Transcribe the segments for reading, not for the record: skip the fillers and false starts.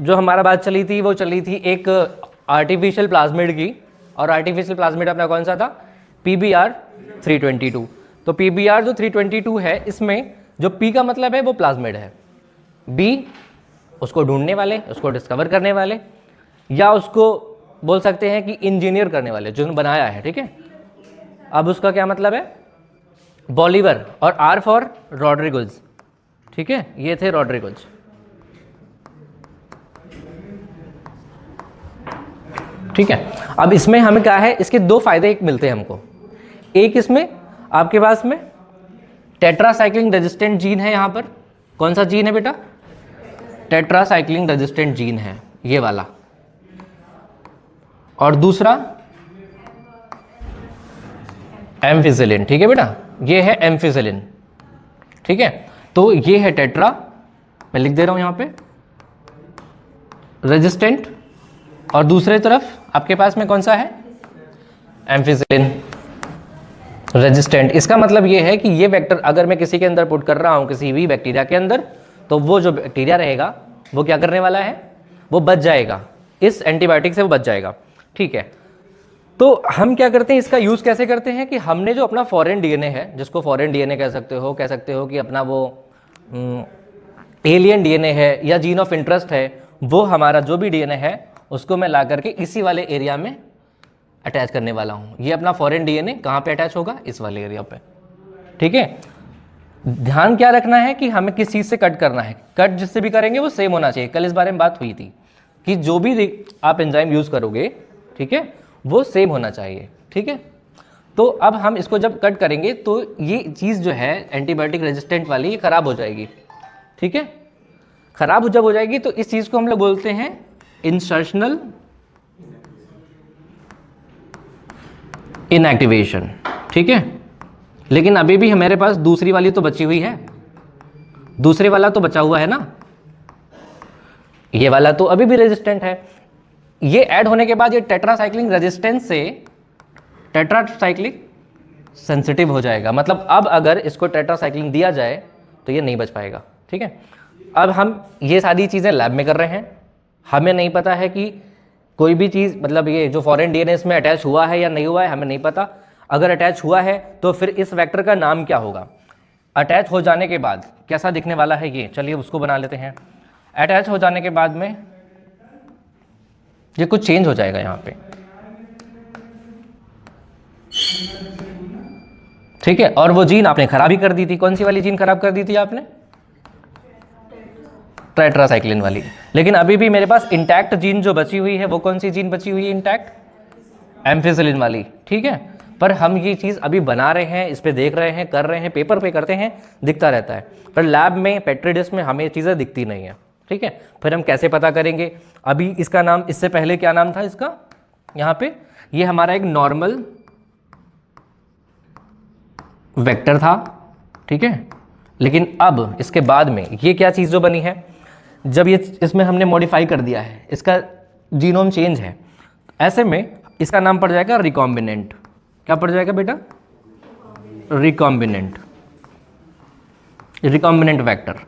जो हमारा बात चली थी वो चली थी एक आर्टिफिशियल प्लाज्मिड की, और आर्टिफिशियल प्लाज्मिड अपना कौन सा था, PBr 322। तो PBr जो 322 है, इसमें जो P का मतलब है वो प्लाज्मिड है, B उसको ढूंढने वाले, उसको डिस्कवर करने वाले, या उसको बोल सकते हैं कि इंजीनियर करने वाले, जिन्होंने बनाया है। ठीक है, अब उसका क्या मतलब है, बॉलीवर, और R फॉर रॉड्रिगुज। ठीक है, ये थे रॉड्रिगुज। ठीक है, अब इसमें हमें क्या है, इसके दो फायदे एक मिलते हैं हमको। एक इसमें आपके पास में टेट्रासाइक्लिन रेजिस्टेंट जीन है, यहां पर कौन सा जीन है बेटा, टेट्रासाइक्लिन रेजिस्टेंट जीन है ये वाला, और दूसरा एम्फिसिलिन। ठीक है बेटा, ये है एम्फिसिलिन। ठीक है, तो ये है टेट्रा, मैं लिख दे रहा हूं यहां पे, रेजिस्टेंट, और दूसरे तरफ आपके पास में कौन सा है, एम्फिसिलिन रेजिस्टेंट। इसका मतलब ये है कि ये वेक्टर अगर मैं किसी के अंदर पुट कर रहा हूं, किसी भी बैक्टीरिया के अंदर, तो वो जो बैक्टीरिया रहेगा वो क्या करने वाला है, वो बच जाएगा, इस एंटीबायोटिक से वो बच जाएगा। ठीक है, तो हम क्या करते हैं, इसका यूज़ कैसे करते हैं कि हमने जो अपना फॉरेन डीएनए है, जिसको फॉरेन डीएनए कह सकते हो कि अपना वो एलियन डीएनए है या जीन ऑफ इंटरेस्ट है, वो हमारा जो भी डीएनए है उसको मैं ला करके इसी वाले एरिया में अटैच करने वाला हूँ। ये अपना फॉरेन डीएनए कहाँ पे अटैच होगा, इस वाले एरिया पे। ठीक है, ध्यान क्या रखना है कि हमें किस चीज़ से कट करना है, कट जिससे भी करेंगे वो सेम होना चाहिए। कल इस बारे में बात हुई थी कि जो भी आप एंजाइम यूज़ करोगे, ठीक है, वो सेम होना चाहिए। ठीक है, तो अब हम इसको जब कट करेंगे तो ये चीज़ जो है एंटीबायोटिक रेजिस्टेंट वाली, ये खराब हो जाएगी। ठीक है, खराब जब हो जाएगी तो इस चीज़ को हम लोग बोलते हैं इंसर्शनल इनएक्टिवेशन। ठीक है, लेकिन अभी भी हमारे पास दूसरी वाली तो बची हुई है, दूसरे वाला तो बचा हुआ है ना, ये वाला तो अभी भी रेजिस्टेंट है। ये ऐड होने के बाद ये टेट्रासाइक्लिन रेजिस्टेंस से टेट्रासाइक्लिक सेंसिटिव हो जाएगा। मतलब अब अगर इसको टेट्रासाइक्लिन दिया जाए तो ये नहीं बच पाएगा। ठीक है, अब हम ये सारी चीज़ें लैब में कर रहे हैं, हमें नहीं पता है कि कोई भी चीज़, मतलब ये जो फॉरेन डीएनए इसमें अटैच हुआ है या नहीं हुआ है, हमें नहीं पता। अगर अटैच हुआ है तो फिर इस वेक्टर का नाम क्या होगा, अटैच हो जाने के बाद कैसा दिखने वाला है ये, चलिए उसको बना लेते हैं। अटैच हो जाने के बाद में ये कुछ चेंज हो जाएगा यहाँ पे। ठीक है, और वो जीन आपने खराब ही कर दी थी। कौन सी वाली जीन खराब कर दी थी आपने, टेट्रासाइक्लिन वाली। लेकिन अभी भी मेरे पास इंटैक्ट जीन जो बची हुई है, वो कौन सी जीन बची हुई है इंटैक्ट, एम्फिसिलिन वाली। ठीक है, पर हम ये चीज़ अभी बना रहे हैं, इस पे देख रहे हैं, कर रहे हैं, पेपर पे करते हैं, दिखता रहता है, पर लैब में पेट्री डिश में हमें ये चीज़ें दिखती नहीं है। ठीक है, फिर हम कैसे पता करेंगे। अभी इसका नाम, इससे पहले क्या नाम था इसका, यहाँ पे ये हमारा एक नॉर्मल वेक्टर था। ठीक है, लेकिन अब इसके बाद में ये क्या चीज़ जो बनी है, जब ये इसमें हमने मॉडिफाई कर दिया है, इसका जीनोम चेंज है, ऐसे में इसका नाम पड़ जाएगा रिकॉम्बिनेंट। क्या पड़ जाएगा बेटा, रिकॉम्बिनेंट, रिकॉम्बिनेंट वेक्टर।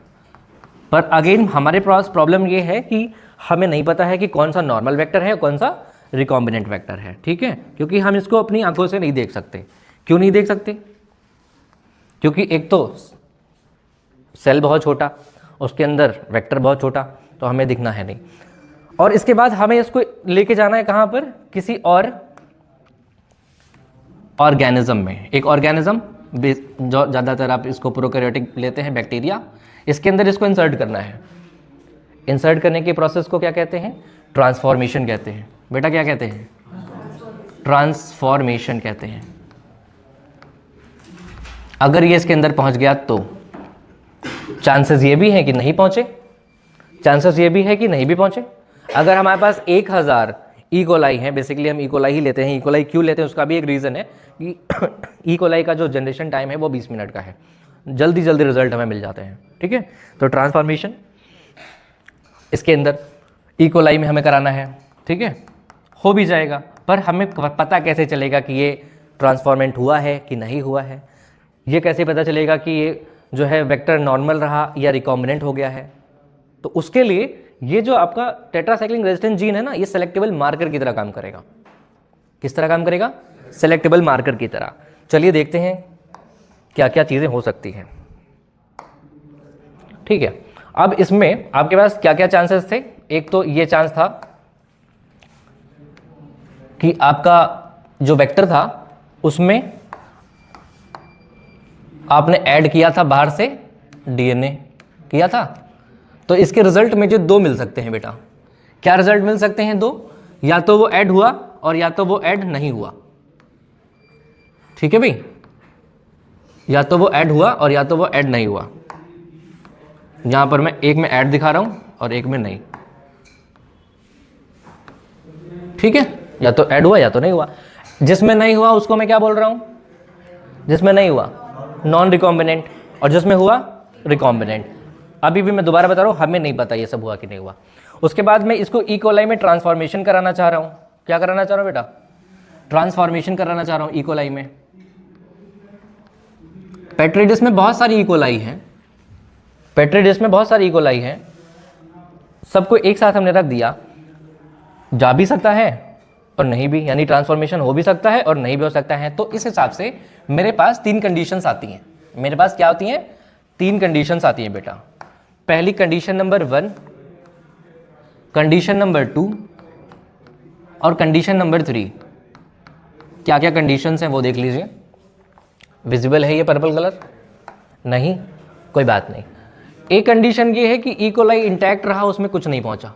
पर अगेन हमारे पास प्रॉब्लम ये है कि हमें नहीं पता है कि कौन सा नॉर्मल वेक्टर है, कौन सा रिकॉम्बिनेंट वेक्टर है। ठीक है, क्योंकि हम इसको अपनी आंखों से नहीं देख सकते। क्यों नहीं देख सकते, क्योंकि एक तो सेल बहुत छोटा, उसके अंदर वेक्टर बहुत छोटा, तो हमें दिखना है नहीं। और इसके बाद हमें इसको लेके जाना है कहाँ पर, किसी और ऑर्गेनिज्म में। एक ऑर्गेनिज्म जो ज़्यादातर आप इसको प्रोकैरियोटिक लेते हैं, बैक्टीरिया, इसके अंदर इसको इंसर्ट करना है। इंसर्ट करने के प्रोसेस को क्या कहते हैं, ट्रांसफॉर्मेशन कहते हैं। बेटा क्या कहते हैं, ट्रांसफॉर्मेशन कहते हैं। अगर ये इसके अंदर पहुंच गया तो चांसेस ये भी हैं कि नहीं पहुंचे, चांसेस ये भी है कि नहीं भी पहुंचे। अगर हमारे पास 1000 ई-कोलाई हैं, बेसिकली हम ई-कोलाई ही लेते हैं। ई-कोलाई क्यों लेते हैं, उसका भी एक रीज़न है कि ई-कोलाई का जो जनरेशन टाइम है वो 20 मिनट का है, जल्दी जल्दी रिजल्ट हमें मिल जाते हैं। ठीक है, तो ट्रांसफॉर्मेशन इसके अंदर ई-कोलाई में हमें कराना है। ठीक है, हो भी जाएगा, पर हमें पता कैसे चलेगा कि ये ट्रांसफॉर्मेंट हुआ है कि नहीं हुआ है, ये कैसे पता चलेगा कि ये जो है वेक्टर नॉर्मल रहा या रिकॉम्बिनेंट हो गया है। तो उसके लिए ये जो आपका टेट्रासाइक्लिन रेजिस्टेंस जीन है ना, ये सेलेक्टेबल मार्कर की तरह काम करेगा। किस तरह काम करेगा? सेलेक्टेबल मार्कर की तरह। चलिए देखते हैं क्या क्या चीज़ें हो सकती हैं। ठीक है, अब इसमें आपके पास क्या क्या चांसेस थे? एक तो ये चांस था कि आपका जो वेक्टर था उसमें आपने ऐड किया था बाहर से डीएनए किया था, तो इसके रिजल्ट में जो दो मिल सकते हैं बेटा। क्या रिजल्ट मिल सकते हैं? दो, या तो वो ऐड हुआ और या तो वो ऐड नहीं हुआ। ठीक है भाई, या तो वो ऐड हुआ और या तो वो ऐड नहीं हुआ। यहां पर मैं एक में ऐड दिखा रहा हूं और एक में नहीं। ठीक है, या तो ऐड हुआ या तो नहीं हुआ। जिसमें नहीं हुआ उसको मैं क्या बोल रहा हूं? जिसमें नहीं हुआ नॉन रिकॉम्बिनेंट, और जिसमें हुआ रिकॉम्बिनेंट। अभी भी मैं दोबारा बता रहा हूं, हमें नहीं पता ये सब हुआ कि नहीं हुआ। उसके बाद मैं इसको ई कोलाई में ट्रांसफॉर्मेशन कराना चाह रहा हूं। क्या कराना चाह रहा हूं बेटा? ट्रांसफॉर्मेशन कराना चाह रहा हूं ई कोलाई में। पेट्री डिश में बहुत सारी ई कोलाई है, पेट्री डिश में बहुत सारी ई कोलाई है, सबको एक साथ हमने रख दिया। जा भी सकता है और नहीं भी, यानी ट्रांसफॉर्मेशन हो भी सकता है और नहीं भी हो सकता है। तो इस हिसाब से मेरे पास तीन कंडीशंस आती हैं। मेरे पास क्या होती हैं? तीन कंडीशंस आती हैं बेटा। पहली कंडीशन नंबर 1, कंडीशन नंबर 2 और कंडीशन नंबर 3। क्या क्या कंडीशंस हैं वो देख लीजिए। विजिबल है ये पर्पल कलर? नहीं, कोई बात नहीं। एक कंडीशन ये है कि ई कोलाई इंटैक्ट रहा, उसमें कुछ नहीं पहुंचा।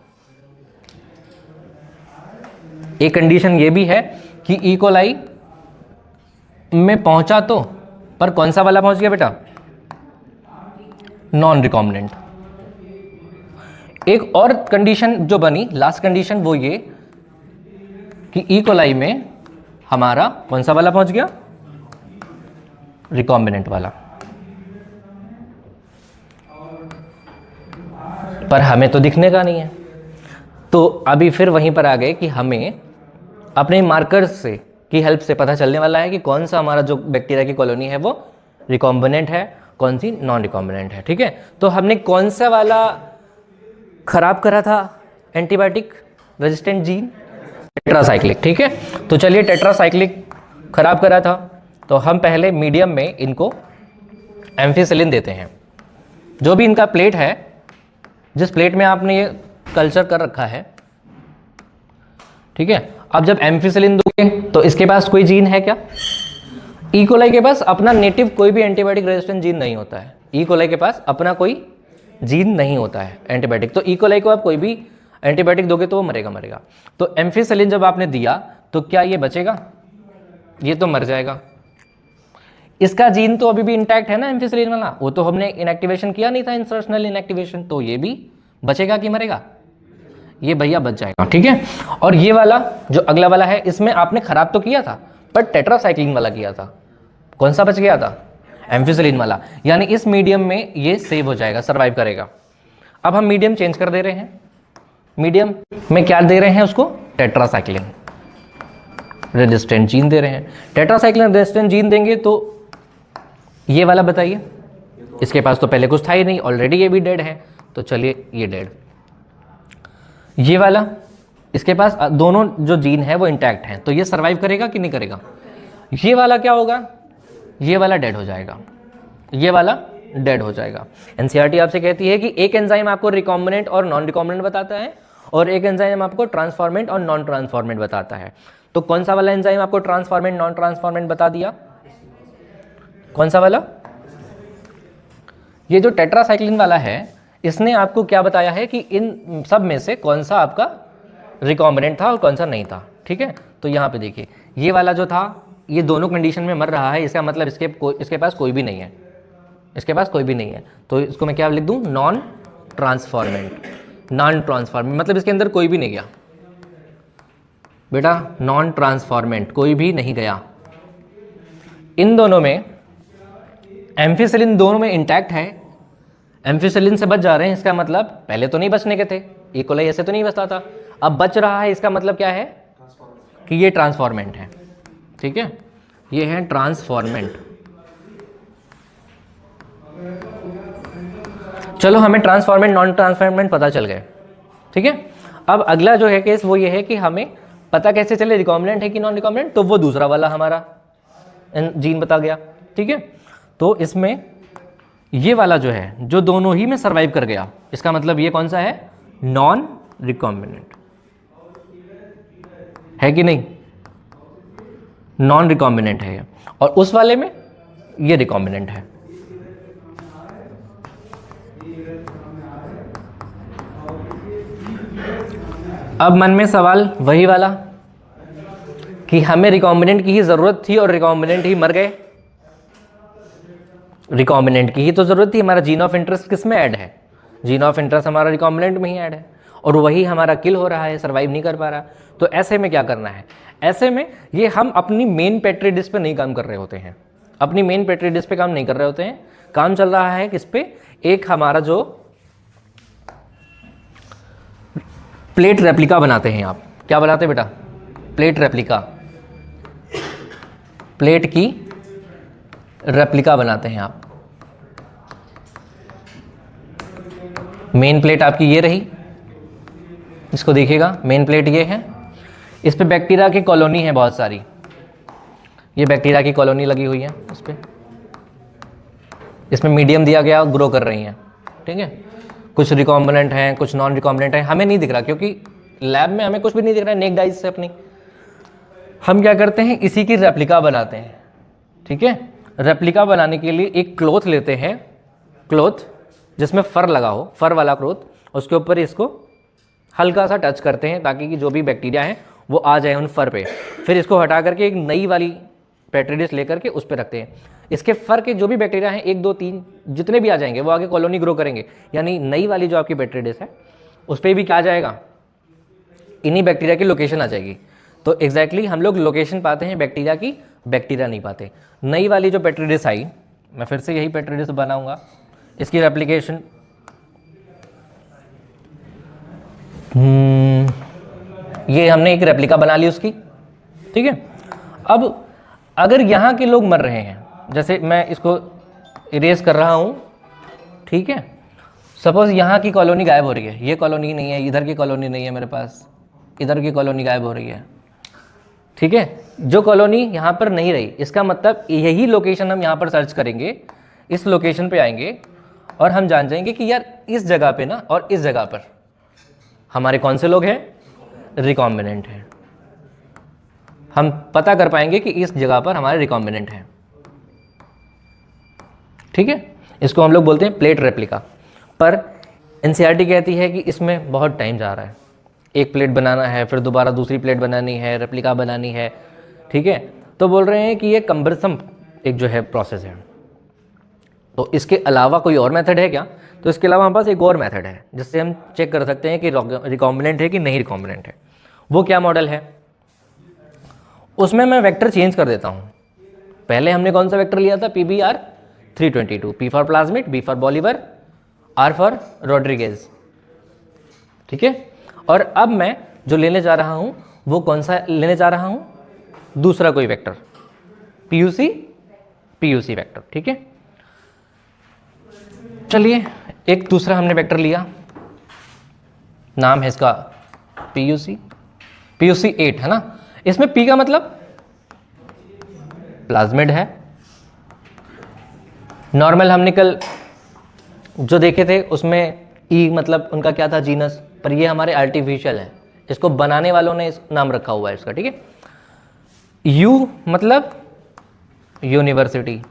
एक कंडीशन ये भी है कि ई कोलाई में पहुंचा तो, पर कौन सा वाला पहुंच गया बेटा? Non recombinant. एक और कंडीशन जो बनी, लास्ट कंडीशन, वो ये कि ई कोलाई में हमारा कौन सा वाला पहुंच गया? रिकॉम्बिनेंट वाला। पर हमें तो दिखने का नहीं है। तो अभी फिर वहीं पर आ गए कि हमें अपने मार्कर्स से की हेल्प से पता चलने वाला है कि कौन सा हमारा जो बैक्टीरिया की कॉलोनी है वो रिकॉम्बिनेंट है, कौन सी नॉन रिकॉम्बिनेंट है। ठीक है, तो हमने कौन सा वाला खराब करा था एंटीबायोटिक रेजिस्टेंट जीन? टेट्रासाइक्लिक। ठीक है, तो चलिए टेट्रासाइक्लिक खराब करा था, तो हम पहले मीडियम में इनको एम्फिसिलिन देते हैं। जो भी इनका प्लेट है, जिस प्लेट में आपने ये कल्चर कर रखा है, ठीक है, अब जब एम्फिसिलिन दोगे तो इसके पास कोई जीन है क्या? ई कोलाई के पास अपना नेटिव कोई भी एंटीबायोटिक रेजिस्टेंट जीन नहीं होता है। ई कोलाई के पास अपना कोई जीन नहीं होता है एंटीबायोटिक। तो ई कोलाई को आप कोई भी एंटीबायोटिक दोगे तो वो मरेगा मरेगा। तो एम्फिसिलिन जब आपने दिया तो क्या ये बचेगा? ये तो मर जाएगा। इसका जीन तो अभी भी इंटैक्ट है ना एम्फिसिलिन वाला, वो तो हमने इनएक्टिवेशन किया नहीं था, इंसर्शनल इनएक्टिवेशन, तो ये भी बचेगा कि मरेगा? ये भैया बच जाएगा। ठीक है, और ये वाला जो अगला वाला है, इसमें आपने खराब तो किया था पर टेट्रासाइक्लिन वाला किया था। कौन सा बच गया था? एम्फिसिलिन वाला। यानी इस मीडियम में ये सेव हो जाएगा, सर्वाइव करेगा। अब हम मीडियम चेंज कर दे रहे हैं। मीडियम में क्या दे रहे हैं उसको? टेट्रासाइक्लिन रेजिस्टेंट जीन दे रहे हैं। टेट्रासाइक्लिन रेजिस्टेंट जीन देंगे तो ये वाला बताइए, इसके पास तो पहले कुछ था ही नहीं, ऑलरेडी ये भी डेड है, तो चलिए ये डेड। ये वाला, इसके पास दोनों जो जीन है वो इंटैक्ट हैं, तो ये सर्वाइव करेगा कि नहीं करेगा? ये वाला क्या होगा? ये वाला डेड हो जाएगा, ये वाला डेड हो जाएगा। एनसीईआरटी आपसे कहती है कि एक एंजाइम आपको रिकॉम्बिनेंट और नॉन रिकॉम्बिनेंट बताता है और एक एंजाइम आपको ट्रांसफॉर्मेंट और नॉन ट्रांसफॉर्मेंट बताता है। तो कौन सा वाला एंजाइम आपको ट्रांसफॉर्मेंट नॉन ट्रांसफॉर्मेंट बता दिया? कौन सा वाला? ये जो टेट्रासाइक्लिन वाला है, इसने आपको क्या बताया है कि इन सब में से कौन सा आपका रिकॉम्बिनेंट था और कौन सा नहीं था। ठीक है, तो यहाँ पे देखिए, ये वाला जो था ये दोनों कंडीशन में मर रहा है, इसका मतलब इसके पास कोई भी नहीं है, इसके पास कोई भी नहीं है। तो इसको मैं क्या लिख दूँ? Non transformant. नॉन ट्रांसफॉर्मेंट मतलब इसके अंदर कोई भी नहीं गया बेटा, नॉन ट्रांसफॉर्मेंट, कोई भी नहीं गया। इन दोनों में एम्फिसिलिन दोनों में इंटैक्ट है, एम्फिसिलिन से बच जा रहे हैं, इसका मतलब पहले तो नहीं बचने के थे, ई कोलाई ऐसे तो नहीं बचता था, अब बच रहा है, इसका मतलब क्या है कि ये ट्रांसफॉर्मेंट है। ठीक है, ये है ट्रांसफॉर्मेंट। चलो हमें ट्रांसफॉर्मेंट नॉन ट्रांसफॉर्मेंट पता चल गए। ठीक है। अब अगला जो है केस वो ये है कि हमें पता कैसे चले रिकॉम्बिनेंट है कि नॉन रिकॉम्बिनेंट, तो वो दूसरा वाला हमारा जीन बता गया। ठीक है, तो इसमें ये वाला जो है जो दोनों ही में सर्वाइव कर गया, इसका मतलब ये कौन सा है, नॉन रिकॉम्बिनेंट है कि नहीं, नॉन रिकॉम्बिनेंट है। और उस वाले में ये रिकॉम्बिनेंट है। अब मन में सवाल वही वाला कि हमें रिकॉम्बिनेंट की ही ज़रूरत थी और रिकॉम्बिनेंट ही मर गए। रिकॉम्बिनेंट की ही तो ज़रूरत थी, हमारा जीन ऑफ इंटरेस्ट किस में ऐड है, जीन ऑफ इंटरेस्ट हमारा रिकॉम्बिनेंट में ही ऐड है, और वही हमारा किल हो रहा है, सर्वाइव नहीं कर पा रहा। तो ऐसे में क्या करना है, ऐसे में ये हम अपनी मेन पेट्री डिश पे नहीं काम कर रहे होते हैं, अपनी मेन पेट्री डिश पे काम नहीं कर रहे होते हैं, काम चल रहा है किस पे, एक हमारा जो प्लेट रेप्लिका बनाते हैं। आप क्या बनाते हैं बेटा, प्लेट रेप्लिका, प्लेट की रेप्लिका बनाते हैं आप। मेन प्लेट आपकी ये रही, इसको देखिएगा, मेन प्लेट ये है, इस पे बैक्टीरिया की कॉलोनी है बहुत सारी, ये बैक्टीरिया की कॉलोनी लगी हुई है इस पे, इसमें मीडियम दिया गया, ग्रो कर रही हैं। ठीक है, कुछ रिकॉम्बिनेंट हैं, कुछ नॉन रिकॉम्बिनेंट हैं, हमें नहीं दिख रहा क्योंकि लैब में हमें कुछ भी नहीं दिख रहा है नेक्ड आइज से अपनी। हम क्या करते हैं, इसी की रेप्लिका बनाते हैं। ठीक है, रेप्लिका बनाने के लिए एक क्लॉथ लेते हैं, क्लॉथ जिसमें फर लगा हो, फर वाला क्लॉथ, उसके ऊपर इसको हल्का सा टच करते हैं ताकि कि जो भी बैक्टीरिया है वो आ जाए उन फर पे। फिर इसको हटा करके एक नई वाली पेट्री डिश लेकर के उस पर रखते हैं। इसके फर के जो भी बैक्टीरिया हैं, 1 2 3 जितने भी आ जाएंगे, वो आगे कॉलोनी ग्रो करेंगे, यानी नई वाली जो आपकी पेट्री डिश है उस पर भी क्या आ जाएगा, इन्हीं बैक्टीरिया की लोकेशन आ जाएगी। तो एग्जैक्टली हम लोग लोकेशन पाते हैं बैक्टीरिया की, बैक्टीरिया नहीं पाते। नई वाली जो पेट्री डिश आई, मैं फिर से यही पेट्री डिश बनाऊंगा, इसकी रेप्लिकेशन ये हमने एक रेप्लिका बना ली उसकी। ठीक है, अब अगर यहाँ के लोग मर रहे हैं, जैसे मैं इसको इरेज कर रहा हूँ, ठीक है, सपोज यहाँ की कॉलोनी गायब हो रही है, ये कॉलोनी नहीं है, इधर की कॉलोनी नहीं है मेरे पास, इधर की कॉलोनी गायब हो रही है। ठीक है, जो कॉलोनी यहाँ पर नहीं रही, इसका मतलब यही लोकेशन हम यहाँ पर सर्च करेंगे, इस लोकेशन पे आएंगे और हम जान जाएंगे कि यार इस जगह पे ना और इस जगह पर हमारे कौन से लोग हैं, रिकॉम्बिनेंट हैं। हम पता कर पाएंगे कि इस जगह पर हमारे रिकॉम्बिनेंट हैं। ठीक है, इसको हम लोग बोलते हैं प्लेट रेप्लिका। पर एनसीईआरटी कहती है कि इसमें बहुत टाइम जा रहा है, एक प्लेट बनाना है, फिर दोबारा दूसरी प्लेट बनानी है, रेप्लिका बनानी है। ठीक है, तो बोल रहे हैं कि ये कम्बरसम एक जो है प्रोसेस है। तो इसके अलावा कोई और मेथड है क्या, तो इसके अलावा हमारे पास एक और मेथड है जिससे हम चेक कर सकते हैं कि रिकॉम्बिनेंट है कि नहीं रिकॉम्बिनेंट है। वो क्या मॉडल है, उसमें मैं वेक्टर चेंज कर देता हूँ। पहले हमने कौन सा वेक्टर लिया था, PBr322, P for plasmid, B for Bolivar, R for Rodriguez. ठीक है, और अब मैं जो लेने जा रहा हूँ वो कौन सा लेने जा रहा हूँ, दूसरा कोई वेक्टर, PUC वेक्टर। ठीक है, चलिए एक दूसरा हमने वेक्टर लिया, नाम है इसका PUC8 है ना। इसमें P का मतलब प्लाज्मिड है। नॉर्मल हमने कल जो देखे थे उसमें E मतलब उनका क्या था, जीनस, पर ये हमारे आर्टिफिशियल है, इसको बनाने वालों ने इस नाम रखा हुआ है इसका। ठीक है, U मतलब यूनिवर्सिटी,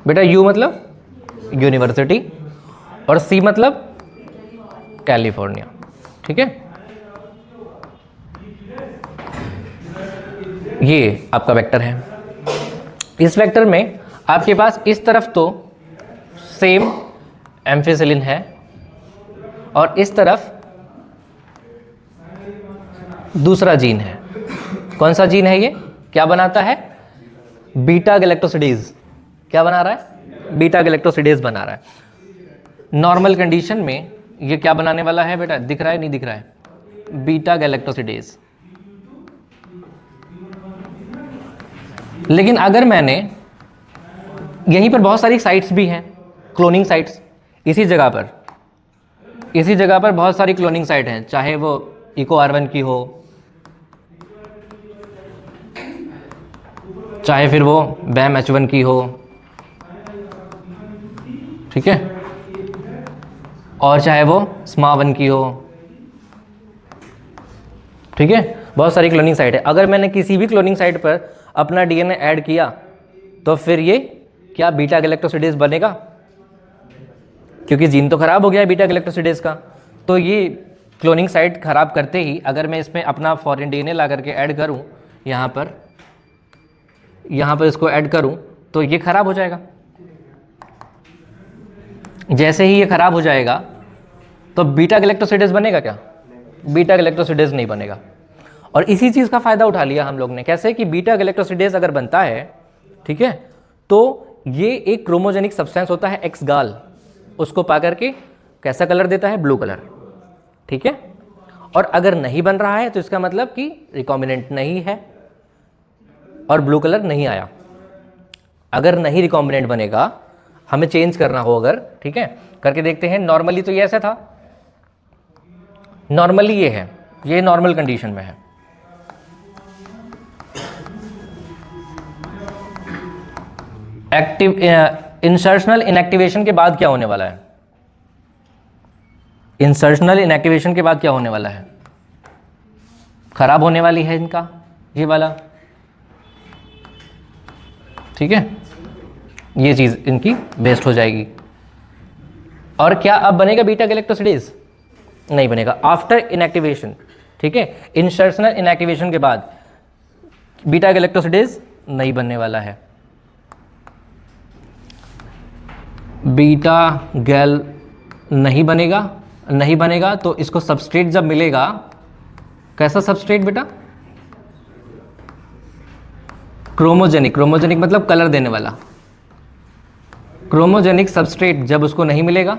बेटा U मतलब यूनिवर्सिटी, और C मतलब कैलिफोर्निया। ठीक है, ये आपका वेक्टर है। इस वेक्टर में आपके पास इस तरफ तो सेम एम्फिसिलिन है और इस तरफ दूसरा जीन है। कौन सा जीन है ये, क्या बनाता है, बीटा गैलेक्टोसिडेज। क्या बना रहा है, बीटा गैलेक्टोसिडेज बना रहा है। नॉर्मल कंडीशन में ये क्या बनाने वाला है बेटा, दिख रहा है नहीं दिख रहा है, बीटा गैलेक्टोसिडेज। लेकिन अगर मैंने यहीं पर बहुत सारी साइट्स भी हैं, क्लोनिंग साइट्स, इसी जगह पर इसी जगह पर बहुत सारी क्लोनिंग साइट हैं, चाहे वो इको R1 की हो, चाहे फिर वो बैम H1 की हो, ठीक है, और चाहे वो SMA1 की हो, ठीक है, बहुत सारी क्लोनिंग साइट है। अगर मैंने किसी भी क्लोनिंग साइट पर अपना DNA ऐड किया तो फिर ये क्या बीटा गैलेक्टोसिडेज बनेगा? क्योंकि जीन तो खराब हो गया है बीटा गैलेक्टोसिडेज का। तो ये क्लोनिंग साइट खराब करते ही अगर मैं इसमें अपना फॉरेन DNA ला करके ऐड करूं, यहाँ पर इसको ऐड करूं तो ये खराब हो जाएगा। जैसे ही ये खराब हो जाएगा तो बीटा गैलेक्टोसिडेज बनेगा क्या? बीटा गैलेक्टोसिडेज नहीं बनेगा। और इसी चीज़ का फ़ायदा उठा लिया हम लोग ने। कैसे कि बीटा गैलेक्टोसिडेज अगर बनता है, ठीक है, तो ये एक क्रोमोजेनिक सब्सटेंस होता है एक्सगाल, उसको पा करके कैसा कलर देता है? ब्लू कलर, ठीक है। और अगर नहीं बन रहा है तो इसका मतलब कि रिकॉम्बिनेंट नहीं है और ब्लू कलर नहीं आया। अगर नहीं रिकॉम्बिनेंट बनेगा, हमें चेंज करना हो अगर, ठीक है, करके देखते हैं। नॉर्मली तो ये ऐसा था, नॉर्मली ये है, ये नॉर्मल कंडीशन में है। एक्टिव इंसर्शनल इनएक्टिवेशन के बाद क्या होने वाला है? इंसर्शनल इनएक्टिवेशन के बाद क्या होने वाला है? खराब होने वाली है इनका ये वाला, ठीक है, ये चीज़ इनकी वेस्ट हो जाएगी। और क्या अब बनेगा बीटा गैलेक्टोसिडेज? नहीं बनेगा आफ्टर इनएक्टिवेशन, ठीक है। इंसर्शनल इनएक्टिवेशन के बाद बीटा गैलेक्टोसिडेज नहीं बनने वाला है। बीटा गैल नहीं बनेगा तो इसको सबस्ट्रेट जब मिलेगा, कैसा सबस्ट्रेट बेटा? क्रोमोजेनिक मतलब कलर देने वाला। क्रोमोजेनिक सबस्ट्रेट जब उसको नहीं मिलेगा